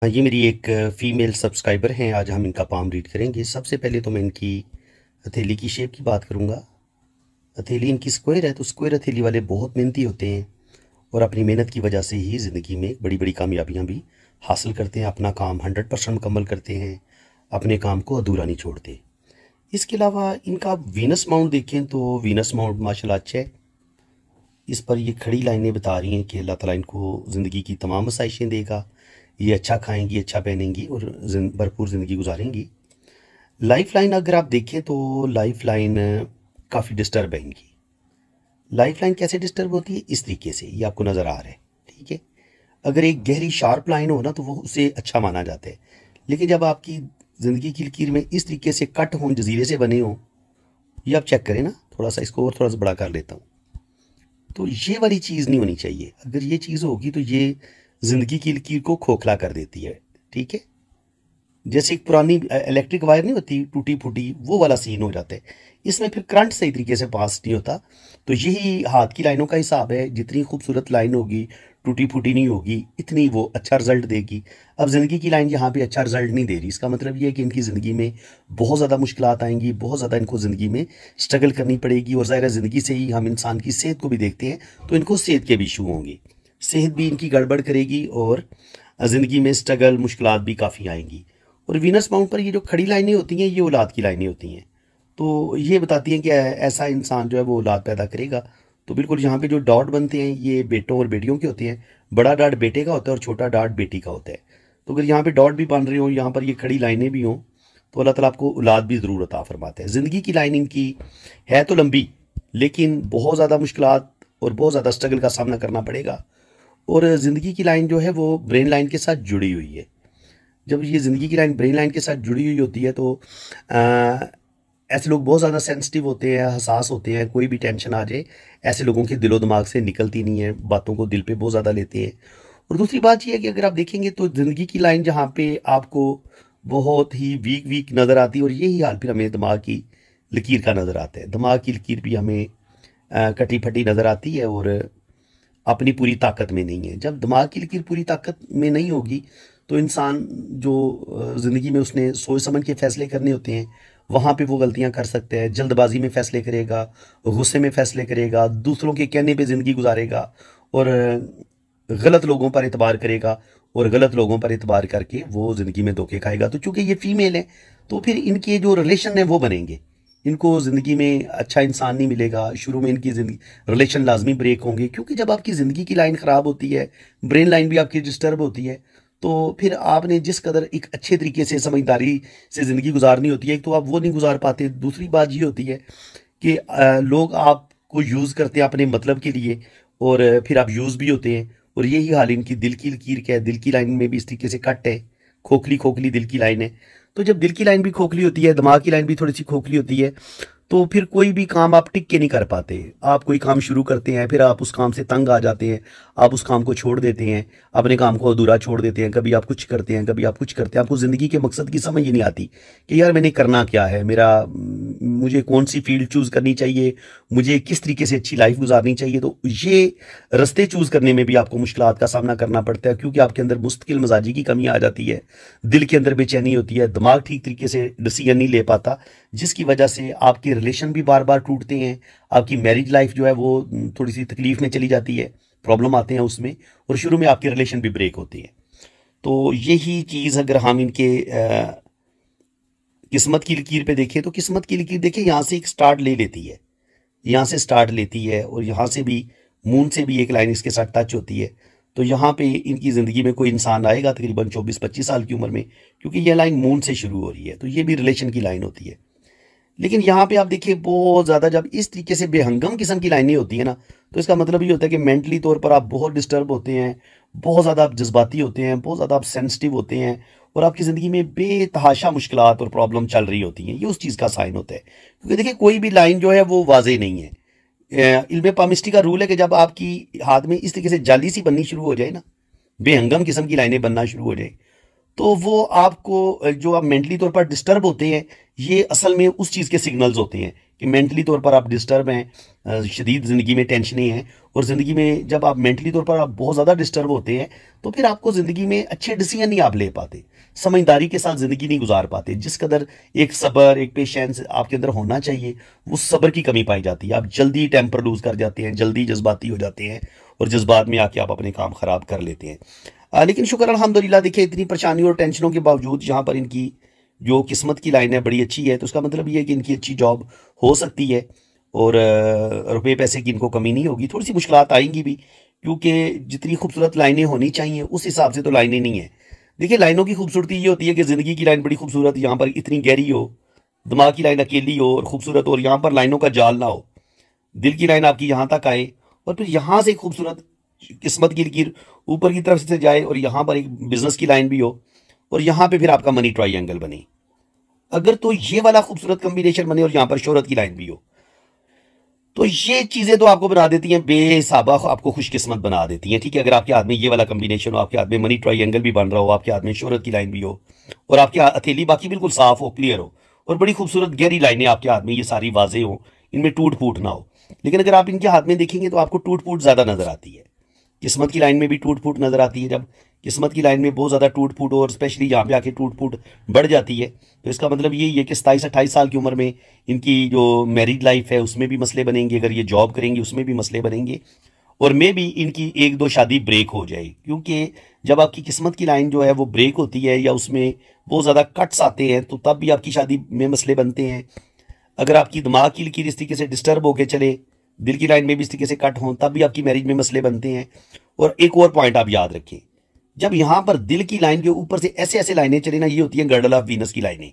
ये मेरी एक फ़ीमेल सब्सक्राइबर हैं। आज हम इनका पाम रीड करेंगे। सबसे पहले तो मैं इनकी हथेली की शेप की बात करूँगा। हथेली इनकी स्क्वायर है, तो स्क्वायर हथेली वाले बहुत मेहनती होते हैं और अपनी मेहनत की वजह से ही ज़िंदगी में बड़ी बड़ी कामयाबियाँ भी हासिल करते हैं। अपना काम 100% मुकम्मल करते हैं, अपने काम को अधूरा नहीं छोड़ते। इसके अलावा इनका वीनस माउंट देखें तो वीनस माउंट माशाल्लाह अच्छा है। इस पर ये खड़ी लाइनें बता रही हैं कि अल्लाह ताला इनको ज़िंदगी की तमाम आसाइशें देगा। ये अच्छा खाएंगी, अच्छा पहनेंगी और भरपूर ज़िंदगी गुजारेंगी। लाइफ लाइन अगर आप देखें तो लाइफ लाइन काफ़ी डिस्टर्ब है इनकी। लाइफ लाइन कैसे डिस्टर्ब होती है? इस तरीके से, ये आपको नज़र आ रहा है, ठीक है। अगर एक गहरी शार्प लाइन हो ना तो वो उसे अच्छा माना जाता है, लेकिन जब आपकी ज़िंदगी की लकीर में इस तरीके से कट हों, जजीरे से बने हों, ये आप चेक करें ना, थोड़ा सा इसको और थोड़ा सा बड़ा कर लेता हूँ, तो ये वाली चीज़ नहीं होनी चाहिए। अगर ये चीज़ होगी तो ये ज़िंदगी की लकीर को खोखला कर देती है, ठीक है। जैसे एक पुरानी इलेक्ट्रिक वायर नहीं होती, टूटी फूटी, वो वाला सीन हो जाता है। इसमें फिर करंट सही तरीके से पास नहीं होता। तो यही हाथ की लाइनों का हिसाब है। जितनी खूबसूरत लाइन होगी, टूटी फूटी नहीं होगी, इतनी वो अच्छा रिजल्ट देगी। अब ज़िंदगी की लाइन यहाँ पे अच्छा रिजल्ट नहीं दे रही, इसका मतलब ये है कि इनकी ज़िंदगी में बहुत ज़्यादा मुश्किलात आएंगी, बहुत ज़्यादा इनको ज़िंदगी में स्ट्रगल करनी पड़ेगी। और ज़ाहिर है ज़िंदगी से ही हम इंसान की सेहत को भी देखते हैं, तो इनको सेहत के भी इशू होंगे। सेहत भी इनकी गड़बड़ करेगी और ज़िंदगी में स्ट्रगल मुश्किलात भी काफ़ी आएंगी। और वीनस माउंट पर ये जो खड़ी लाइनें होती हैं, ये औलाद की लाइनें होती हैं। तो ये बताती हैं कि ऐसा इंसान जो है वो औलाद पैदा करेगा। तो बिल्कुल यहाँ पे जो डॉट बनते हैं ये बेटों और बेटियों के होते हैं। बड़ा डॉट बेटे का होता है और छोटा डॉट बेटी का होता है। तो अगर यहाँ पे डॉट भी बन रहे हो, यहाँ पर ये खड़ी लाइनें भी हों, तो अल्लाह ताला आपको औलाद भी ज़रूर अता फरमाता है। ज़िंदगी की लाइन इनकी है तो लंबी, लेकिन बहुत ज़्यादा मुश्किलात और बहुत ज़्यादा स्ट्रगल का सामना करना पड़ेगा। और ज़िंदगी की लाइन जो है वो ब्रेन लाइन के साथ जुड़ी हुई है। जब ये ज़िंदगी की लाइन ब्रेन लाइन के साथ जुड़ी हुई होती है तो अ, ऐसे लोग बहुत ज़्यादा सेंसिटिव होते हैं, हसास होते हैं। कोई भी टेंशन आ जाए, ऐसे लोगों के दिलो दिमाग से निकलती नहीं है, बातों को दिल पे बहुत ज़्यादा लेते हैं। और दूसरी बात ये है कि अगर आप देखेंगे तो ज़िंदगी की लाइन जहाँ पे आपको बहुत ही वीक वीक नज़र आती है, और यही हाल फिर हमें दिमाग की लकीर का नज़र आता है। दिमाग की लकीर भी हमें कटी फटी नज़र आती है और अपनी पूरी ताकत में नहीं है। जब दिमाग की लकीर पूरी ताकत में नहीं होगी तो इंसान जो ज़िंदगी में उसने सोच समझ के फैसले करने होते हैं, वहाँ पे वो गलतियाँ कर सकते हैं। जल्दबाजी में फ़ैसले करेगा, गुस्से में फ़ैसले करेगा, दूसरों के कहने पे ज़िंदगी गुजारेगा और गलत लोगों पर एतबार करेगा, और गलत लोगों पर एतबार करके वो ज़िंदगी में धोखे खाएगा। तो चूंकि ये फीमेल है, तो फिर इनके जो रिलेशन है वो बनेंगे। इनको ज़िंदगी में अच्छा इंसान नहीं मिलेगा। शुरू में इनकी ज़िंदगी रिलेशन लाजमी ब्रेक होंगे, क्योंकि जब आपकी ज़िंदगी की लाइन ख़राब होती है, ब्रेन लाइन भी आपकी डिस्टर्ब होती है, तो फिर आपने जिस कदर एक अच्छे तरीके से समझदारी से ज़िंदगी गुजारनी होती है, एक तो आप वो नहीं गुजार पाते। दूसरी बात ये होती है कि लोग आपको यूज़ करते हैं अपने मतलब के लिए, और फिर आप यूज़ भी होते हैं। और यही हाल इनकी दिल की लकीर का है। दिल की लाइन में भी इस तरीके से कट है, खोखली खोखली दिल की लाइन है। तो जब दिल की लाइन भी खोखली होती है, दिमाग की लाइन भी थोड़ी सी खोखली होती है, तो फिर कोई भी काम आप टिक के नहीं कर पाते। आप कोई काम शुरू करते हैं, फिर आप उस काम से तंग आ जाते हैं, आप उस काम को छोड़ देते हैं, अपने काम को अधूरा छोड़ देते हैं। कभी आप कुछ करते हैं, कभी आप कुछ करते हैं। आपको ज़िंदगी के मकसद की समझ ही नहीं आती कि यार मैंने करना क्या है, मुझे कौन सी फील्ड चूज़ करनी चाहिए, मुझे किस तरीके से अच्छी लाइफ गुजारनी चाहिए। तो ये रास्ते चूज़ करने में भी आपको मुश्किलात का सामना करना पड़ता है, क्योंकि आपके अंदर मुस्तकिल मिजाजी की कमी आ जाती है, दिल के अंदर बेचैनी होती है, दिमाग ठीक तरीके से डिसीजन नहीं ले पाता, जिसकी वजह से आपके रिलेशन भी बार बार टूटते हैं। आपकी मैरिज लाइफ जो है वो थोड़ी सी तकलीफ में चली जाती है, प्रॉब्लम आते हैं उसमें, और शुरू में आपके रिलेशन भी ब्रेक होती है। तो यही चीज़ अगर हम इनके किस्मत की लकीर पे देखें, तो किस्मत की लकीर देखें यहाँ से एक स्टार्ट ले लेती है, यहाँ से स्टार्ट लेती है, और यहाँ से भी मून से भी एक लाइन इसके साथ टच होती है। तो यहाँ पे इनकी ज़िंदगी में कोई इंसान आएगा तकरीबन 24-25 साल की उम्र में, क्योंकि ये लाइन मून से शुरू हो रही है। तो ये भी रिलेशन की लाइन होती है। लेकिन यहाँ पे आप देखिए बहुत ज़्यादा जब इस तरीके से बेहंगम किस्म की लाइनें होती है ना, तो इसका मतलब ये होता है कि मेंटली तौर पर आप बहुत डिस्टर्ब होते हैं, बहुत ज़्यादा आप जज्बाती होते हैं, बहुत ज़्यादा आप सेंसिटिव होते हैं, और आपकी ज़िंदगी में बेतहाशा मुश्किलात और प्रॉब्लम चल रही होती हैं। ये उस चीज़ का साइन होता है, क्योंकि देखिए कोई भी लाइन जो है वो वाजे नहीं है। इल्म पामिस्ट्री का रूल है कि जब आपकी हाथ में इस तरीके से जाली सी बननी शुरू हो जाए ना, बेहंगम किस्म की लाइनें बनना शुरू हो जाए, तो वो आपको जो आप मेंटली तौर पर डिस्टर्ब होते हैं, ये असल में उस चीज़ के सिग्नल्स होते हैं कि मेंटली तौर पर आप डिस्टर्ब हैं, शदीद ज़िंदगी में टेंशनें हैं, और ज़िंदगी में जब आप मेंटली तौर पर आप बहुत ज़्यादा डिस्टर्ब होते हैं तो फिर आपको ज़िंदगी में अच्छे डिसीजन नहीं आप ले पाते, समझदारी के साथ ज़िंदगी नहीं गुजार पाते। जिस कदर एक सब्र, एक पेशेंस आपके अंदर होना चाहिए, वो सब्र की कमी पाई जाती है। आप जल्दी टेम्पर लूज कर जाते हैं, जल्दी जज्बाती हो जाते हैं, और जज्बात में आके आप अपने काम खराब कर लेते हैं। लेकिन शुक्र अल्हम्दुलिल्लाह, देखिए इतनी परेशानियों और टेंशनों के बावजूद यहाँ पर इनकी जो किस्मत की लाइन है बड़ी अच्छी है। तो उसका मतलब ये है कि इनकी अच्छी जॉब हो सकती है, और रुपए पैसे की इनको कमी नहीं होगी। थोड़ी सी मुश्किलात आएंगी भी, क्योंकि जितनी खूबसूरत लाइनें होनी चाहिए उस हिसाब से तो लाइनें नहीं है। देखिए लाइनों की खूबसूरती ये होती है कि ज़िंदगी की लाइन बड़ी खूबसूरत यहाँ पर इतनी गहरी हो, दिमाग की लाइन अकेली हो और खूबसूरत हो, और यहाँ पर लाइनों का जाल ना हो, दिल की लाइन आपकी यहाँ तक आए, और फिर यहाँ से खूबसूरत किस्मत की लकीर ऊपर की तरफ से जाए, और यहाँ पर एक बिजनेस की लाइन भी हो, और यहाँ पे फिर आपका मनी ट्रायंगल बने। अगर तो ये वाला खूबसूरत कॉम्बिनेशन बने और यहाँ पर शोहरत की लाइन भी हो, तो ये चीजें तो आपको बना देती हैं बेहिसाबा, आपको खुशकिस्मत बना देती हैं। ठीक है, अगर आपके हाथ में ये वाला कॉम्बिनेशन हो, आपके हाथ में मनी ट्रायंगल भी बन रहा हो, आपके हाथ में शोहरत की लाइन भी हो, और आपकी हथेली बाकी बिल्कुल साफ हो, क्लियर हो, और बड़ी खूबसूरत गहरी लाइनें आपके हाथ में ये सारी वाजे हो, इनमें टूट फूट ना हो। लेकिन अगर आप इनके हाथ में देखेंगे तो आपको टूट फूट ज्यादा नजर आती है। किस्मत की लाइन में भी टूट फूट नजर आती है। जब किस्मत की लाइन में बहुत ज़्यादा टूट फूट हो, और स्पेशली यहाँ पे आके टूट फूट बढ़ जाती है, तो इसका मतलब यही है कि 27-28 साल की उम्र में इनकी जो मैरिड लाइफ है उसमें भी मसले बनेंगे, अगर ये जॉब करेंगे उसमें भी मसले बनेंगे, और मे भी इनकी एक दो शादी ब्रेक हो जाए। क्योंकि जब आपकी किस्मत की लाइन जो है वो ब्रेक होती है या उसमें बहुत ज़्यादा कट्स आते हैं, तो तब भी आपकी शादी में मसले बनते हैं। अगर आपकी दिमाग की लकीर इस तरीके से डिस्टर्ब होकर चले, दिल की लाइन में भी इस तरीके से कट हों, तब भी आपकी मैरिज में मसले बनते हैं। और एक और पॉइंट आप याद रखें, जब यहां पर दिल की लाइन के ऊपर से ऐसे ऐसे लाइनें चले ना, ये होती हैं गर्डल ऑफ वीनस की लाइनें,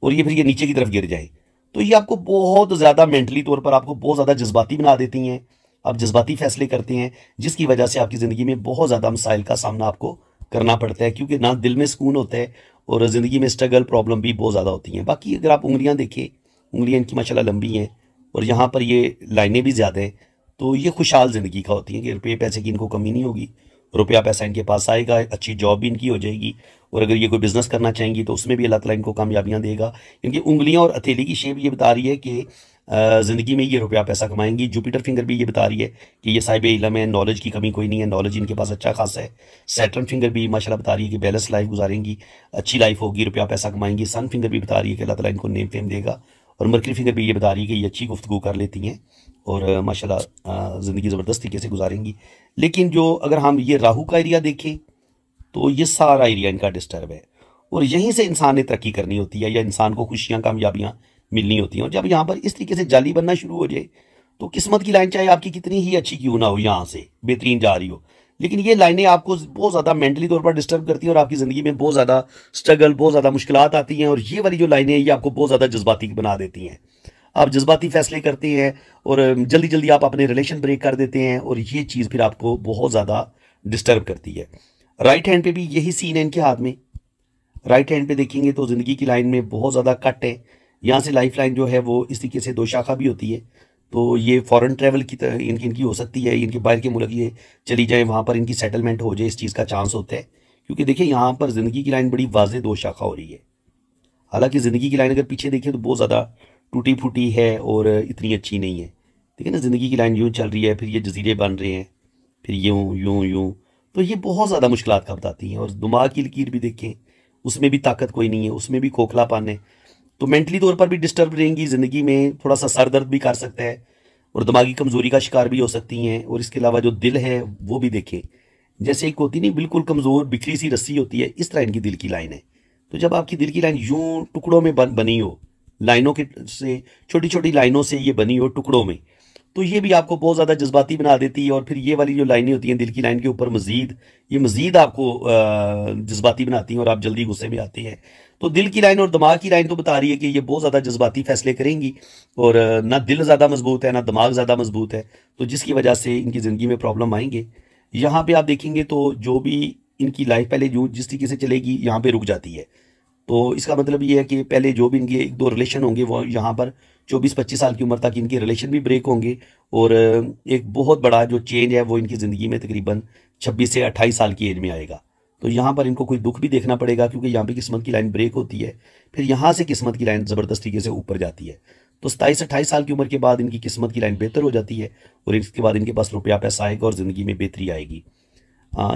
और ये फिर ये नीचे की तरफ गिर जाए, तो ये आपको बहुत ज्यादा मेंटली तौर पर आपको बहुत ज्यादा जज्बाती बना देती हैं। आप जज्बाती फैसले करते हैं, जिसकी वजह से आपकी जिंदगी में बहुत ज्यादा मसाइल का सामना आपको करना पड़ता है, क्योंकि ना दिल में सुकून होता है और जिंदगी में स्ट्रगल प्रॉब्लम भी बहुत ज्यादा होती हैं। बाकी अगर आप उंगलियां देखें, उंगलियां इनकी माशाल्लाह लंबी हैं, और यहाँ पर ये लाइनें भी ज्यादा हैं, तो ये खुशहाल ज़िंदगी का होती है कि रुपये पैसे की इनको कमी नहीं होगी, रुपया पैसा इनके पास आएगा, अच्छी जॉब भी इनकी हो जाएगी, और अगर ये कोई बिजनेस करना चाहेंगी तो उसमें भी अल्लाह ताला इनको कामयाबियां देगा। इनकी उंगलियां और हथेली की शेप ये बता रही है कि ज़िंदगी में ये रुपया पैसा कमाएंगी। जुपिटर फिंगर भी ये बता रही है कि ये साहिब इल्म है, नॉलेज की कमी कोई नहीं है, नॉलेज इनके पास अच्छा खासा है। सैटर्न फिंगर भी माशाल्लाह बता रही है कि बैलेंस लाइफ गुजारेंगी, अच्छी लाइफ होगी, रुपया पैसा कमाएंगी। सन फिंगर भी बता रही है कि अल्लाह ताला इनको नेम फेम देगा, और मरकरी फिंगर भी ये बता रही है कि ये अच्छी गुफ्तगू कर लेती हैं और माशाल्लाह ज़िंदगी ज़बरदस्त तरीके से गुजारेंगी। लेकिन जो अगर हम ये राहु का एरिया देखें तो ये सारा एरिया इनका डिस्टर्ब है, और यहीं से इंसान ने तरक्की करनी होती है, या इंसान को खुशियां कामयाबियां मिलनी होती हैं। और जब यहाँ पर इस तरीके से जाली बनना शुरू हो जाए, तो किस्मत की लाइन चाहे आपकी कितनी ही अच्छी क्यों ना हो, यहाँ से बेहतरीन जा रही हो, लेकिन ये लाइनें आपको बहुत ज़्यादा मेंटली तौर पर डिस्टर्ब करती हैं, और आपकी ज़िंदगी में बहुत ज़्यादा स्ट्रगल, बहुत ज़्यादा मुश्किलात आती हैं। और ये वाली जो लाइनें ये आपको बहुत ज़्यादा जज्बाती बना देती हैं। आप जज्बाती फैसले करते हैं, और जल्दी जल्दी आप अपने रिलेशन ब्रेक कर देते हैं, और ये चीज़ फिर आपको बहुत ज़्यादा डिस्टर्ब करती है। राइट हैंड पे भी यही सीन है इनके हाथ में। राइट हैंड पे देखेंगे तो ज़िंदगी की लाइन में बहुत ज़्यादा कट है। यहाँ से लाइफ लाइन जो है वो इस तरीके से दो शाखा भी होती है, तो ये फॉरेन ट्रैवल की तरह इनकी हो सकती है, इनके बाहर के मुल्क ये चली जाए, वहाँ पर इनकी सेटलमेंट हो जाए, इस चीज़ का चांस होता है। क्योंकि देखिए यहाँ पर ज़िंदगी की लाइन बड़ी वाज़ेह दो शाखा हो रही है। हालांकि ज़िंदगी की लाइन अगर पीछे देखें तो बहुत ज़्यादा टूटी फूटी है और इतनी अच्छी नहीं है। ठीक है ना, ज़िंदगी की लाइन यूँ चल रही है, फिर ये जजीरे बन रहे हैं, फिर यूँ यूँ यूँ, तो ये बहुत ज़्यादा मुश्किलात का बताती हैं। और दिमाग की लकीर भी देखें, उसमें भी ताकत कोई नहीं है, उसमें भी खोखलापन है, तो मेंटली तौर पर भी डिस्टर्ब रहेंगी, ज़िंदगी में थोड़ा सा सर दर्द भी कर सकता है, और दिमागी कमज़ोरी का शिकार भी हो सकती हैं। और इसके अलावा जो दिल है वो भी देखें, जैसे एक होती नहीं बिल्कुल कमज़ोर बिखरी सी रस्सी होती है, इस तरह इनकी दिल की लाइन है। तो जब आपकी दिल की लाइन यूं टुकड़ों में बनी हो, लाइनों के से छोटी छोटी लाइनों से ये बनी हो टुकड़ों में, तो ये भी आपको बहुत ज़्यादा जज्बाती बना देती है। और फिर ये वाली जो लाइनें होती हैं दिल की लाइन के ऊपर मजीद, ये मजीद आपको जज्बाती बनाती हैं, और आप जल्दी गुस्से में आते हैं। तो दिल की लाइन और दिमाग की लाइन तो बता रही है कि ये बहुत ज़्यादा जज्बाती फैसले करेंगी, और ना दिल ज़्यादा मजबूत है ना दिमाग ज़्यादा मजबूत है, तो जिसकी वजह से इनकी ज़िंदगी में प्रॉब्लम आएंगे। यहाँ पे आप देखेंगे तो जो भी इनकी लाइफ पहले जो जिस तरीके से चलेगी यहाँ पे रुक जाती है। तो इसका मतलब ये है कि पहले जो भी इनके एक दो रिलेशन होंगे वो यहाँ पर 24-25 साल की उम्र तक इनके रिलेशन भी ब्रेक होंगे, और एक बहुत बड़ा जो चेंज है वो इनकी ज़िंदगी में तकरीबन 26 से 28 साल की एज में आएगा। तो यहाँ पर इनको कोई दुख भी देखना पड़ेगा, क्योंकि यहाँ पे किस्मत की लाइन ब्रेक होती है, फिर यहाँ से किस्मत की लाइन ज़बरदस्त तरीके से ऊपर जाती है। तो 27-28 साल की उम्र के बाद इनकी किस्मत की लाइन बेहतर हो जाती है और इसके बाद इनके पास रुपया पैसा आएगा और ज़िंदगी में बेहतरी आएगी।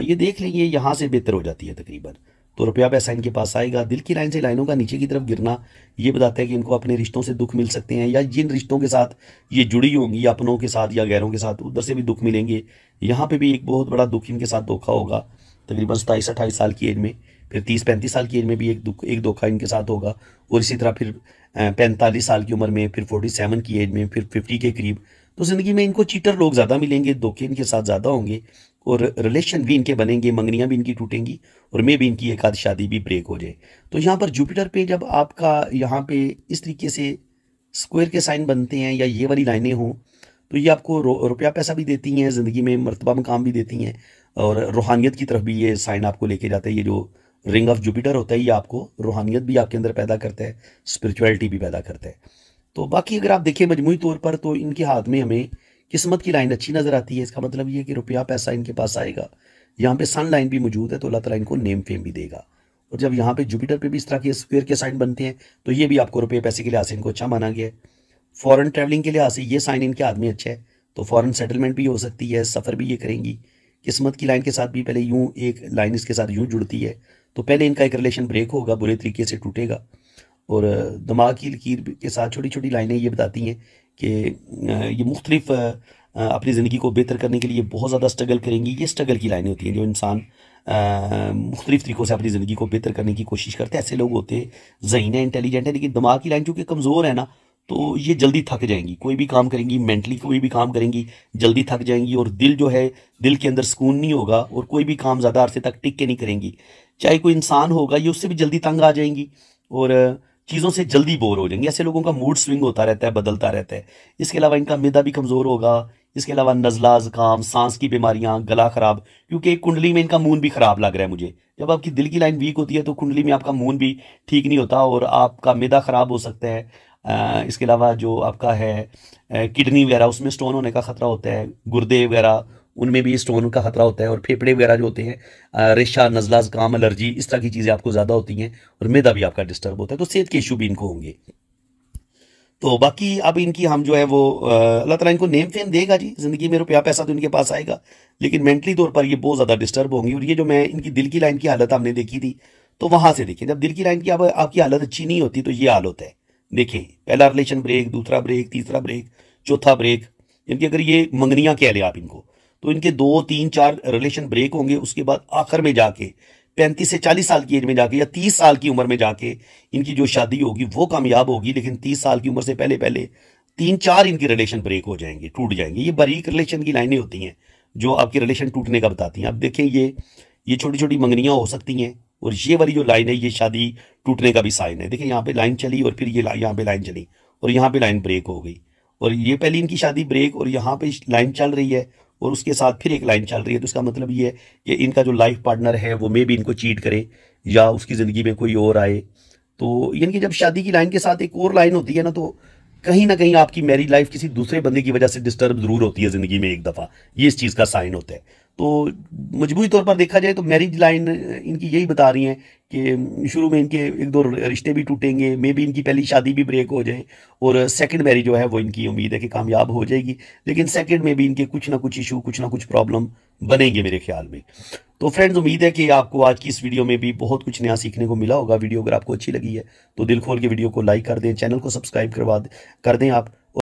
ये देख लेंगे यहाँ से बेहतर हो जाती है तकरीबन, तो रुपया पैसा इनके पास आएगा। दिल की लाइन से लाइनों का नीचे की तरफ गिरना ये बताता है कि इनको अपने रिश्तों से दुख मिल सकते हैं, या जिन रिश्तों के साथ ये जुड़ी होंगी, या अपनों के साथ या गैरों के साथ, उधर से भी दुख मिलेंगे। यहाँ पे भी एक बहुत बड़ा दुख इनके साथ धोखा होगा तकरीबन 27-28 साल की एज में। फिर 30-35 साल की एज में भी एक धोखा इनके साथ होगा, और इसी तरह फिर 45 साल की उम्र में, फिर 47 की एज में, फिर 50 के करीब। तो ज़िंदगी में इनको चीटर लोग ज़्यादा मिलेंगे, धोखे इनके साथ ज़्यादा होंगे, और रिलेशन भी इनके बनेंगे, मंगनियाँ भी इनकी टूटेंगी, और मे भी इनकी एक आध शादी भी ब्रेक हो जाए। तो यहाँ पर जुपिटर पे जब आपका यहाँ पे इस तरीके से स्क्वायर के साइन बनते हैं या ये वाली लाइनें हों, तो ये आपको रुपया पैसा भी देती हैं, ज़िंदगी में मर्तबा मकाम भी देती हैं, और रूहानियत की तरफ भी ये साइन आपको लेके जाता है। ये जो रिंग ऑफ जुपिटर होता है ये आपको रूहानियत भी आपके अंदर पैदा करता है, स्पिरिचुअलिटी भी पैदा करता है। तो बाकी अगर आप देखें मजमूई तौर पर, तो इनके हाथ में हमें किस्मत की लाइन अच्छी नज़र आती है। इसका मतलब ये है कि रुपया पैसा इनके पास आएगा। यहाँ पे सन लाइन भी मौजूद है, तो अल्लाह ताला इनको नेम फेम भी देगा। और जब यहाँ पे जुपिटर पे भी इस तरह के स्क्वायर के साइन बनते हैं, तो ये भी आपको रुपये पैसे के लिहाज से इनको अच्छा माना गया है। फॉरेन ट्रैवलिंग के लिहाज से ये साइन इनके हाथ में अच्छा है, तो फॉरेन सेटलमेंट भी हो सकती है, सफ़र भी ये करेंगी। किस्मत की लाइन के साथ भी पहले यूँ एक लाइन इसके साथ यूँ जुड़ती है, तो पहले इनका एक रिलेशन ब्रेक होगा, बुरे तरीके से टूटेगा। और दिमाग की लकीर के साथ छोटी छोटी लाइनें ये बताती हैं कि ये मुख्तलिफ अपनी ज़िंदगी को बेहतर करने के लिए बहुत ज़्यादा स्ट्रगल करेंगी। ये स्ट्रगल की लाइनें होती हैं, जो इंसान मुख्तलिफ तरीक़ों से अपनी ज़िंदगी को बेहतर करने की कोशिश करते हैं। ऐसे लोग होते हैं ज़हीन है, इंटेलिजेंट है, लेकिन दिमाग की लाइन चूँकि कमज़ोर है ना, तो ये जल्दी थक जाएंगी। कोई भी काम करेंगी, मेंटली कोई भी काम करेंगी, जल्दी थक जाएंगी। और दिल जो है, दिल के अंदर सुकून नहीं होगा, और कोई भी काम ज़्यादा अरसे तक टिक के नहीं करेंगी। चाहे कोई इंसान होगा, ये उससे भी जल्दी तंग आ जाएंगी और चीज़ों से जल्दी बोर हो जाएंगे। ऐसे लोगों का मूड स्विंग होता रहता है, बदलता रहता है। इसके अलावा इनका मैदा भी कमज़ोर होगा। इसके अलावा नज़ला, ज़ुकाम, सांस की बीमारियां, गला ख़राब, क्योंकि एक कुंडली में इनका मून भी ख़राब लग रहा है मुझे। जब आपकी दिल की लाइन वीक होती है तो कुंडली में आपका मून भी ठीक नहीं होता, और आपका मैदा ख़राब हो सकता है। इसके अलावा जो आपका है किडनी वगैरह, उसमें स्टोन होने का ख़तरा होता है। गुर्दे वगैरह, उनमें भी स्टोन का खतरा होता है। और फेफड़े वगैरह जो होते हैं, रेशा, नज़ला, ज़ुकाम, एलर्जी, इस तरह की चीज़ें आपको ज़्यादा होती हैं, और मैदा भी आपका डिस्टर्ब होता है। तो सेहत के इशू भी इनको होंगे। तो बाकी अब इनकी हम जो है वो अल्लाह ताला इनको नेम फेम देगा जी, ज़िंदगी में रुपया पैसा तो इनके पास आएगा, लेकिन मेंटली तौर पर ये बहुत ज़्यादा डिस्टर्ब होंगी। और ये जो मैं इनकी दिल की लाइन की हालत हमने देखी थी, तो वहाँ से देखिए, जब दिल की लाइन की अब आपकी हालत अच्छी नहीं होती तो ये हाल होता है। देखें, पहला रिलेशन ब्रेक, दूसरा ब्रेक, तीसरा ब्रेक, चौथा ब्रेक। इनकी अगर ये मंगनियाँ कह लें आप इनको, तो इनके 2, 3, 4 रिलेशन ब्रेक होंगे। उसके बाद आखिर में जाके 35 से 40 साल की एज में जाके, या 30 साल की उम्र में जाके इनकी जो शादी होगी वो कामयाब होगी। लेकिन 30 साल की उम्र से पहले पहले 3-4 इनके रिलेशन ब्रेक हो जाएंगे, टूट जाएंगे। ये बारीक रिलेशन की लाइनें होती हैं जो आपके रिलेशन टूटने का बताती हैं। अब देखें, ये छोटी छोटी मंगनियाँ हो सकती हैं, और ये वाली जो लाइन है ये शादी टूटने का भी साइन है। देखिए, यहाँ पे लाइन चली, और फिर ये यहाँ पे लाइन चली, और यहाँ पे लाइन ब्रेक हो गई, और ये पहली इनकी शादी ब्रेक, और यहाँ पे लाइन चल रही है, और उसके साथ फिर एक लाइन चल रही है। तो इसका मतलब ये है कि इनका जो लाइफ पार्टनर है वो मे भी इनको चीट करे, या उसकी ज़िंदगी में कोई और आए। तो इनकी जब शादी की लाइन के साथ एक और लाइन होती है ना, तो कहीं ना कहीं आपकी मैरिज लाइफ किसी दूसरे बंदे की वजह से डिस्टर्ब जरूर होती है ज़िंदगी में एक दफ़ा। ये इस चीज़ का साइन होता है। तो मजबूरी तौर पर देखा जाए तो मैरिज लाइन इनकी यही बता रही हैं कि शुरू में इनके 1-2 रिश्ते भी टूटेंगे, मे बी इनकी पहली शादी भी ब्रेक हो जाए, और सेकंड मैरिज जो है वो इनकी उम्मीद है कि कामयाब हो जाएगी। लेकिन सेकंड में भी इनके कुछ ना कुछ इशू, कुछ ना कुछ प्रॉब्लम बनेंगे मेरे ख्याल में। तो फ्रेंड्स, उम्मीद है कि आपको आज की इस वीडियो में भी बहुत कुछ नया सीखने को मिला होगा। वीडियो अगर आपको अच्छी लगी है तो दिल खोल के वीडियो को लाइक कर दें, चैनल को सब्सक्राइब कर दें आप।